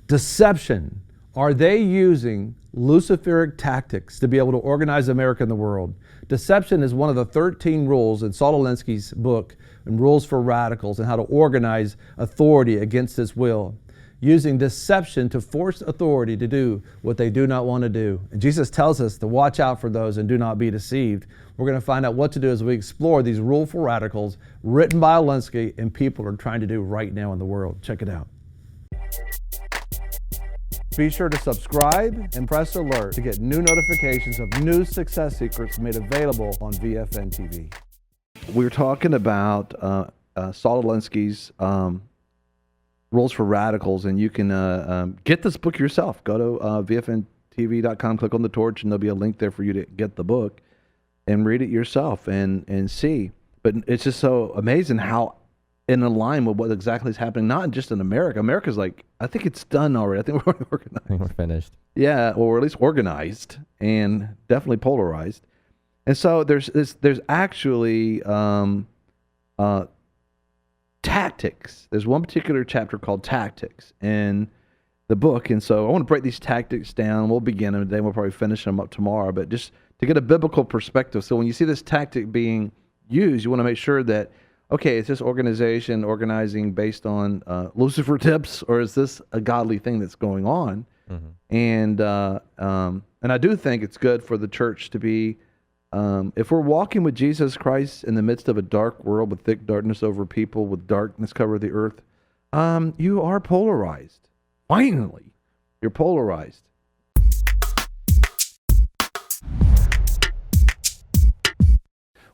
Deception. Are they using Luciferic tactics to be able to organize America and the world? Deception is one of the 13 rules in Saul Alinsky's book, and Rules for Radicals, and how to organize authority against its will. Using deception to force authority to do what they do not want to do. And Jesus tells us to watch out for those and do not be deceived. We're going to find out what to do as we explore these Rules for Radicals written by Alinsky and people are trying to do right now in the world. Check it out. Be sure to subscribe and press alert to get new notifications of new success secrets made available on VFN TV. We're talking about Saul Alinsky's Rules for Radicals, and you can get this book yourself. Go to VFNTV.com, click on the torch, and there'll be a link there for you to get the book and read it yourself and see. But it's just so amazing how in line with what exactly is happening, not just in America. America's like, I think it's done already. I think we're organized. I think we're finished. Yeah, or at least organized and definitely polarized. And so there's actually tactics. There's one particular chapter called Tactics in the book. And so I want to break these tactics down. We'll begin them today. We'll probably finish them up tomorrow. But just to get a biblical perspective. So when you see this tactic being used, you want to make sure that, okay, is this organization organizing based on Lucifer tips, or is this a godly thing that's going on? Mm-hmm. And I do think it's good for the church to be, if we're walking with Jesus Christ in the midst of a dark world with thick darkness over people, with darkness cover the earth, you are polarized. Finally, you're polarized.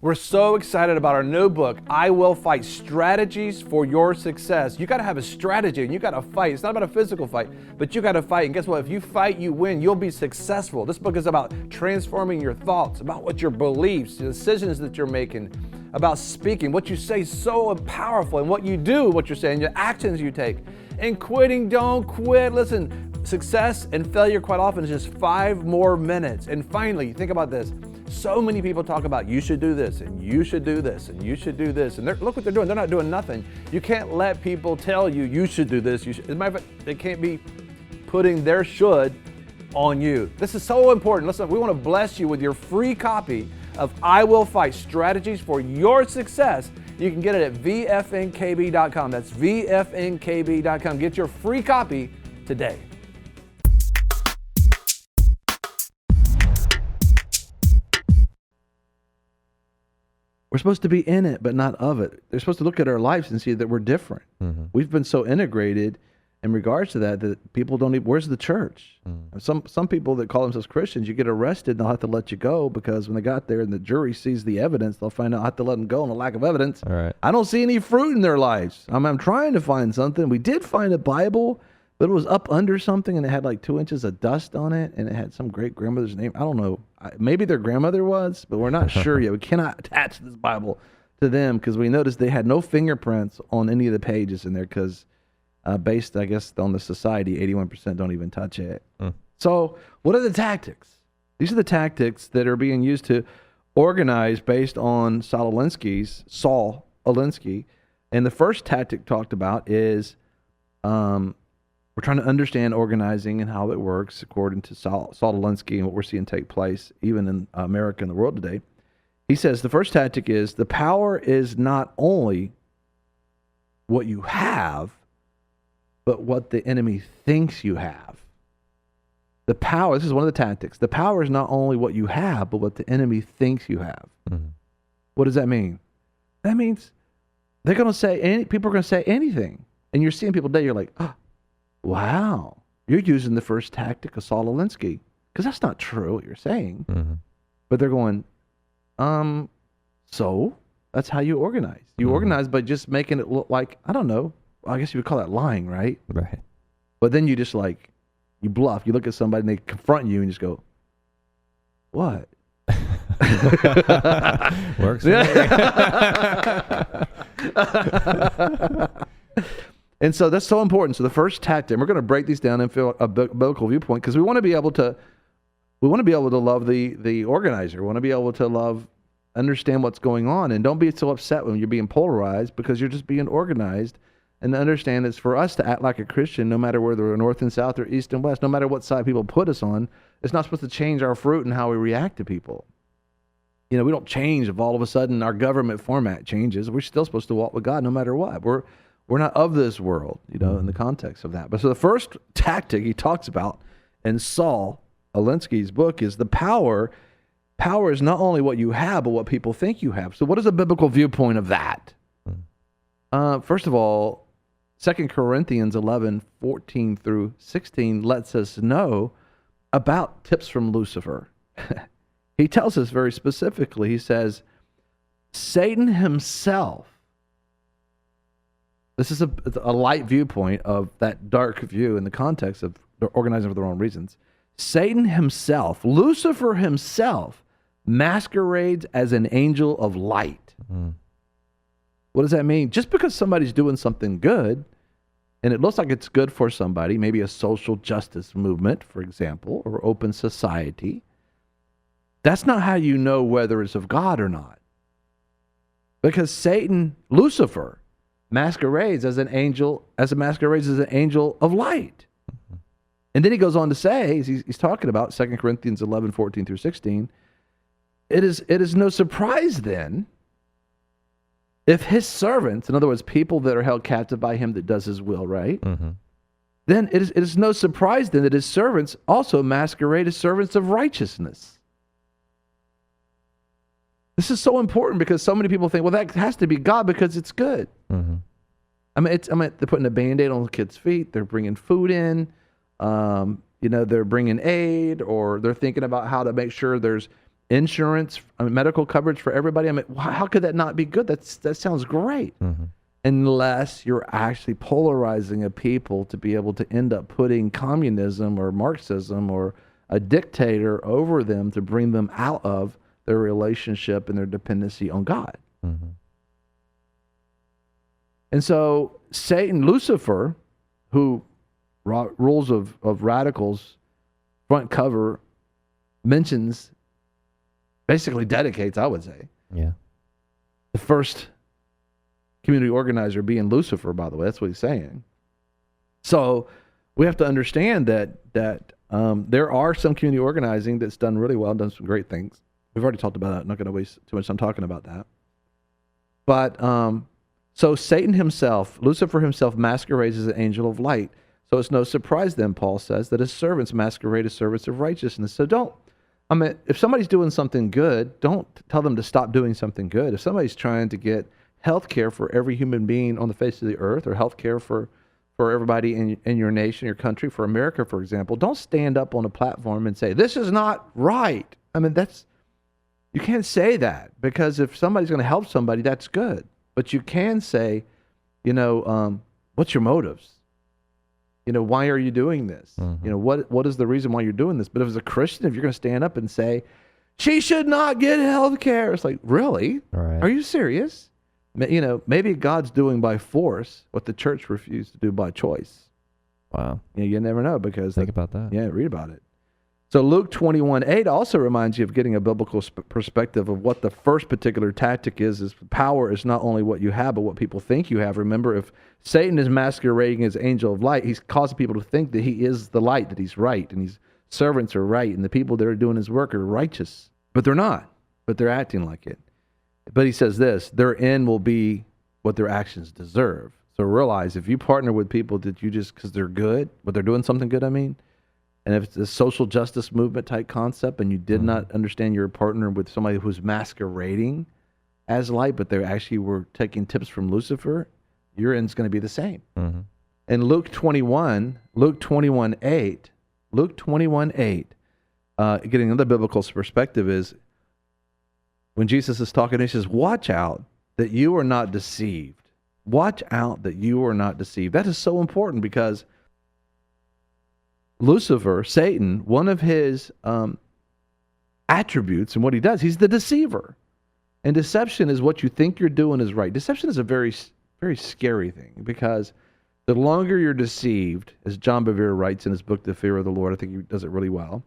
We're so excited about our new book, I Will Fight, Strategies for Your Success. You got to have a strategy and you got to fight. It's not about a physical fight, but you got to fight. And guess what? If you fight, you win. You'll be successful. This book is about transforming your thoughts, about what your beliefs, the decisions that you're making, about speaking. What you say is so powerful, and what you do, what you're saying, your actions you take. And quitting, don't quit. Listen, success and failure quite often is just 5 more minutes. And finally, think about this. So many people talk about you should do this, and you should do this, and you should do this. And look what they're doing. They're not doing nothing. You can't let people tell you you should do this. As a matter of fact, they can't be putting their should on you. This is so important. Listen, we want to bless you with your free copy of I Will Fight, Strategies for Your Success. You can get it at VFNKB.com. That's VFNKB.com. Get your free copy today. We're supposed to be in it, but not of it. They're supposed to look at our lives and see that we're different. Mm-hmm. We've been so integrated in regards to that people don't even, where's the church? Mm-hmm. Some people that call themselves Christians, you get arrested and they'll have to let you go because when they got there and the jury sees the evidence, they'll find out I have to let them go on a lack of evidence. All right. I don't see any fruit in their lives. I'm trying to find something. We did find a Bible, but it was up under something and it had like 2 inches of dust on it and it had some great grandmother's name. I don't know. Maybe their grandmother was, but we're not sure yet. We cannot attach this Bible to them because we noticed they had no fingerprints on any of the pages in there because based, I guess, on the society, 81% don't even touch it. So what are the tactics? These are the tactics that are being used to organize based on Saul Alinsky. And the first tactic talked about is we're trying to understand organizing and how it works according to Saul Alinsky and what we're seeing take place even in America and the world today. He says the first tactic is the power is not only what you have, but what the enemy thinks you have. The power, this is one of the tactics. The power is not only what you have, but what the enemy thinks you have. Mm-hmm. What does that mean? That means they're going to say, people are going to say anything. And you're seeing people today, you're like, oh, wow, you're using the first tactic of Saul Alinsky. Because that's not true what you're saying. Mm-hmm. But they're going, so that's how you organize. You organize by just making it look like, I don't know, I guess you would call that lying, right? Right. But then you just like, you bluff. You look at somebody and they confront you and you just go, what? Works for me. And so that's so important. So the first tactic, we're going to break these down and feel a biblical viewpoint because we want to be able to love the organizer. We want to be able to understand what's going on, and don't be so upset when you're being polarized because you're just being organized and understand it's for us to act like a Christian, no matter whether we're north and south or east and west, no matter what side people put us on. It's not supposed to change our fruit and how we react to people. You know, we don't change if all of a sudden our government format changes. We're still supposed to walk with God no matter what. We're not of this world, you know, in the context of that. But so the first tactic he talks about in Saul Alinsky's book is the power. Power is not only what you have, but what people think you have. So what is a biblical viewpoint of that? First of all, 2 Corinthians 11:14 through 16 lets us know about tips from Lucifer. He tells us very specifically, he says, Satan himself, this is a light viewpoint of that dark view in the context of organizing for the wrong reasons. Satan himself, Lucifer himself, masquerades as an angel of light. What does that mean? Just because somebody's doing something good, and it looks like it's good for somebody, maybe a social justice movement, for example, or open society, that's not how you know whether it's of God or not. Because Satan, Lucifer, masquerades as an angel, masquerades as an angel of light. And then he goes on to say, he's talking about 2 Corinthians 11:14 through 16, it is no surprise then if his servants, in other words, people that are held captive by him that does his will, right? Then it is no surprise then that his servants also masquerade as servants of righteousness. This is so important because so many people think, well, that has to be God because it's good. I mean, they're putting a Band-Aid on the kids' feet. They're bringing food in. You know, they're bringing aid, or they're thinking about how to make sure there's insurance, medical coverage for everybody. I mean, how could that not be good? That sounds great. Unless you're actually polarizing a people to be able to end up putting communism or Marxism or a dictator over them to bring them out of their relationship and their dependency on God. And so Satan, Lucifer, who rules of radicals, front cover, mentions, basically dedicates, I would say. The first community organizer being Lucifer, by the way. That's what he's saying. So we have to understand that there are some community organizing that's done really well, done some great things. We've already talked about that. I'm not going to waste too much time talking about that. But so Satan himself, Lucifer himself, masquerades as an angel of light. So it's no surprise then, Paul says, that his servants masquerade as servants of righteousness. So if somebody's doing something good, don't tell them to stop doing something good. If somebody's trying to get health care for every human being on the face of the earth, or health care for everybody in your nation, your country, for America, for example, don't stand up on a platform and say, this is not right. I mean, you can't say that, because if somebody's going to help somebody, that's good. But you can say, what's your motives? Why are you doing this? What is the reason why you're doing this? But if as a Christian, if you're going to stand up and say, she should not get health care, it's like, really? Are you serious? Maybe God's doing by force what the church refused to do by choice. Wow. You never know, because think about that. Yeah, read about it. So Luke 21:8 also reminds you of getting a biblical perspective of what the first particular tactic is power is not only what you have, but what people think you have. Remember, if Satan is masquerading as angel of light, he's causing people to think that he is the light, that he's right, and his servants are right, and the people that are doing his work are righteous. But they're not, but they're acting like it. But he says this, their end will be what their actions deserve. So realize, if you partner with people that you just, because they're good, but they're doing something good, and if it's a social justice movement type concept and you did not understand you're a partner with somebody who's masquerading as light, but they actually were taking tips from Lucifer, your end's going to be the same. And Luke 21:8, getting another biblical perspective is when Jesus is talking, he says, watch out that you are not deceived. Watch out that you are not deceived. That is so important, because Lucifer, Satan, one of his attributes and what he does, he's the deceiver. And deception is what you think you're doing is right. Deception is a very, very scary thing, because the longer you're deceived, as John Bevere writes in his book, The Fear of the Lord, I think he does it really well,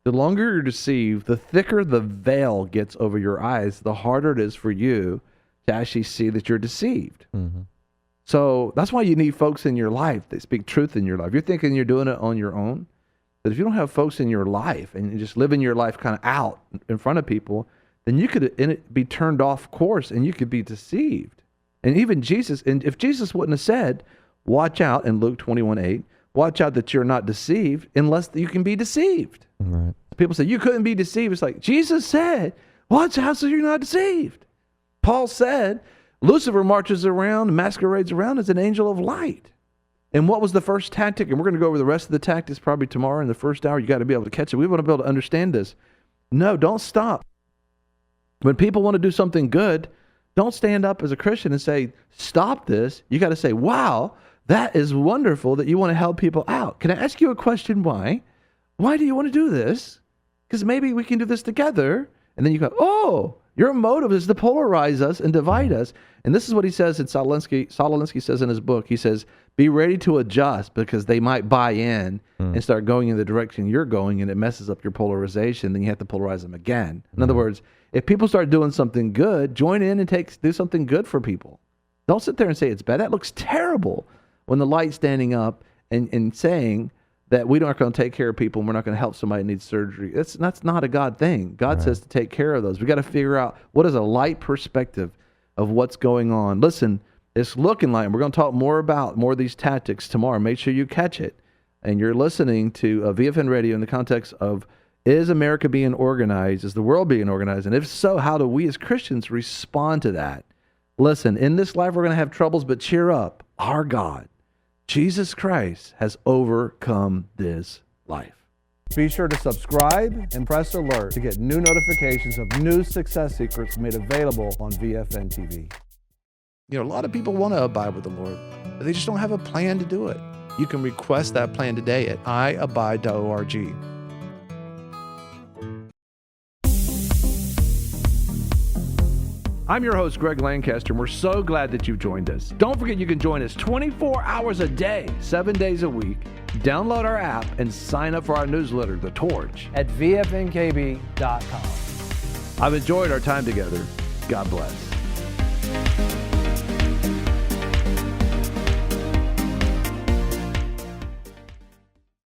the longer you're deceived, the thicker the veil gets over your eyes, the harder it is for you to actually see that you're deceived. So that's why you need folks in your life that speak truth in your life. You're thinking you're doing it on your own, but if you don't have folks in your life and you just living your life kind of out in front of people, then you could be turned off course and you could be deceived. And even Jesus, and if Jesus wouldn't have said, watch out in Luke 21:8, watch out that you're not deceived unless you can be deceived. Right. People say, you couldn't be deceived. It's like, Jesus said, watch out so you're not deceived. Paul said, Lucifer marches around, masquerades around as an angel of light. And what was the first tactic? And we're going to go over the rest of the tactics probably tomorrow in the first hour. You got to be able to catch it. We want to be able to understand this. No, don't stop. When people want to do something good, don't stand up as a Christian and say, stop this. You got to say, wow, that is wonderful that you want to help people out. Can I ask you a question? Why? Why do you want to do this? Because maybe we can do this together. And then you go, oh, your motive is to polarize us and divide us. And this is what he says in Saul Alinsky. Saul Alinsky says in his book, he says, be ready to adjust because they might buy in and start going in the direction you're going, and it messes up your polarization. Then you have to polarize them again. In other words, if people start doing something good, join in and do something good for people. Don't sit there and say it's bad. That looks terrible when the light's standing up and saying that we aren't going to take care of people and we're not going to help somebody who needs surgery. That's not a God thing. God says to take care of those. We got to figure out what is a light perspective of what's going on. Listen, it's looking like, and we're going to talk more about more of these tactics tomorrow. Make sure you catch it. And you're listening to VFN Radio in the context of, is America being organized? Is the world being organized? And if so, how do we as Christians respond to that? Listen, in this life, we're going to have troubles, but cheer up. Our God, Jesus Christ, has overcome this life. Be sure to subscribe and press alert to get new notifications of new success secrets made available on VFN TV. You know, a lot of people want to abide with the Lord, but they just don't have a plan to do it. You can request that plan today at iabide.org. I'm your host, Greg Lancaster, and we're so glad that you've joined us. Don't forget you can join us 24 hours a day, 7 days a week. Download our app and sign up for our newsletter, The Torch, At VFNKB.com. I've enjoyed our time together. God bless.